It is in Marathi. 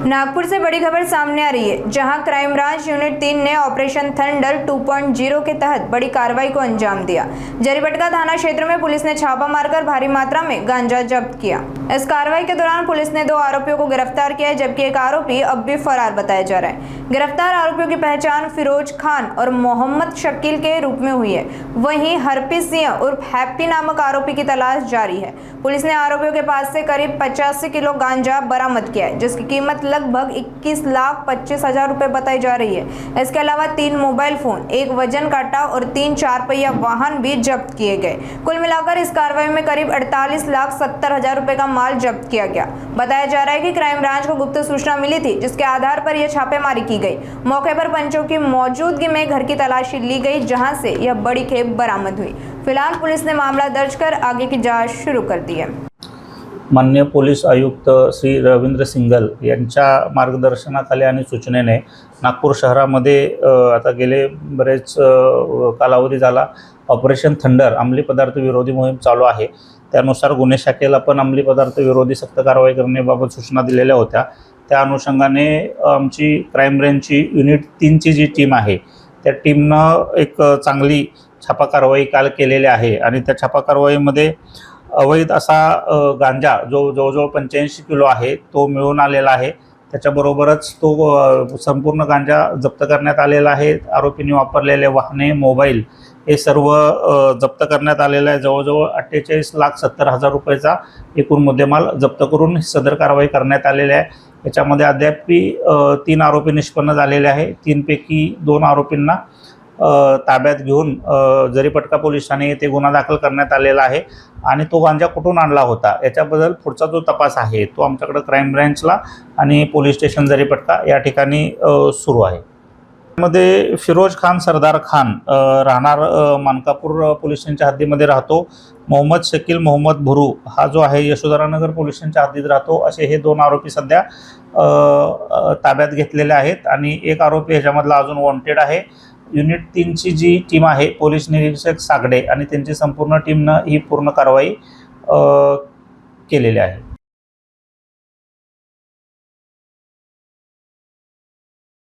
नागपुर से बड़ी खबर सामने आ रही है, जहां क्राइम ब्रांच यूनिट 3 ने ऑपरेशन थंडर 2.0 के तहत बड़ी कार्रवाई को अंजाम दिया। जरीपटका थाना क्षेत्र में पुलिस ने छापा मारकर भारी मात्रा में गांजा जब्त किया। इस कार्रवाई के दौरान पुलिस ने 2 आरोपियों को गिरफ्तार किया है, जबकि एक आरोपी अब भी फरार बताया जा रहा है। गिरफ्तार आरोपियों की पहचान फिरोज खान और मोहम्मद शकील के रूप में हुई है। वहीं हरप्रीत सिंह उर्फ हैप्पी नामक आरोपी की तलाश जारी है। पुलिस ने आरोपियों के पास से करीब 85 किलो गांजा बरामद किया है, जिसकी कीमत लगभग 21,25,000 रुपए बताई जा रही है। इसके अलावा 3 मोबाइल फोन, 1 वजन काटा और 3 4 पहिया वाहन भी जब्त किए गए। कुल मिलाकर इस कार्रवाई में करीब 48,70,000 रुपए का माल जब्त किया गया। बताया जा रहा है कि क्राइम ब्रांच को गुप्त सूचना मिली थी, जिसके आधार पर यह छापेमारी की गई। मौके पर पंचों की मौजूदगी में घर की तलाशी ली गई, जहां से यह बड़ी खेप बरामद हुई। फिलहाल पुलिस ने मामला दर्ज कर आगे की जांच शुरू कर दी है। माननीय पोलीस आयुक्त श्री रवींद्र सिंघल यांच्या मार्गदर्शनाखाली आणि सूचनेने नागपूर शहरामध्ये आता गेले बरेच कालावधी झाला ऑपरेशन थंडर अंमली पदार्थ विरोधी मोहीम चालू आहे। त्यानुसार गुन्हे शाखेला पण अंमली पदार्थ विरोधी सक्त कारवाई करण्याबाबत सूचना दिलेल्या होत्या। त्या अनुषंगाने आमची क्राइम ब्रँचची युनिट 3 ची जी टीम आहे त्या टीमनं एक चांगली छापा कारवाई काल केलेली आहे आणि त्या छापा कारवाईमध्ये अवैध असा गांजा जो जवळजवळ 85 किलो आहे तो मिळून आलेला आहे। त्याच्याबरोबरच तो संपूर्ण गांजा जप्त करण्यात आलेला आहे। आरोपींनी वापरलेले वाहने, मोबाईल हे सर्व जप्त करण्यात आलेले आहे। जवळजवळ 48,70,000 रुपयाचा एकूण मुद्देमाल जप्त करून सदर कारवाई करण्यात आलेली आहे। याच्यामध्ये अद्याप 3 आरोपी निष्पन्न झालेले आहे। 3 पैकी 2 आरोपींना ताब्यात घेऊन जरीपटका पोलीस ठाणे येथे गुन्हा दाखल करण्यात आलेला आहे आणि तो गांजा कुठून आणला होता याच्याबद्दल पुढचा जो तपास आहे तो आमच्याकडे क्राइम ब्रँचला आणि पोलीस स्टेशन जरीपटका या ठिकाणी सुरू आहे। मध्ये फिरोज खान सरदार खान राहणार मानकापूर पोलीस स्टेशनच्या हद्दीमध्ये राहतो। मोहम्मद शकील मोहम्मद भुरू हा जो आहे यशोधरानगर पोलीस स्टेशनच्या हद्दीत राहतो। असे हे 2 आरोपी सध्या ताब्यात घेतलेले आहेत आणि एक आरोपी ह्याच्यामधला अजून वॉन्टेड आहे। युनिट 3 ची जी टीम आहे पोलीस निरीक्षक सागडे आणि त्यांची संपूर्ण टीमनं ही पूर्ण कारवाई केलेली आहे।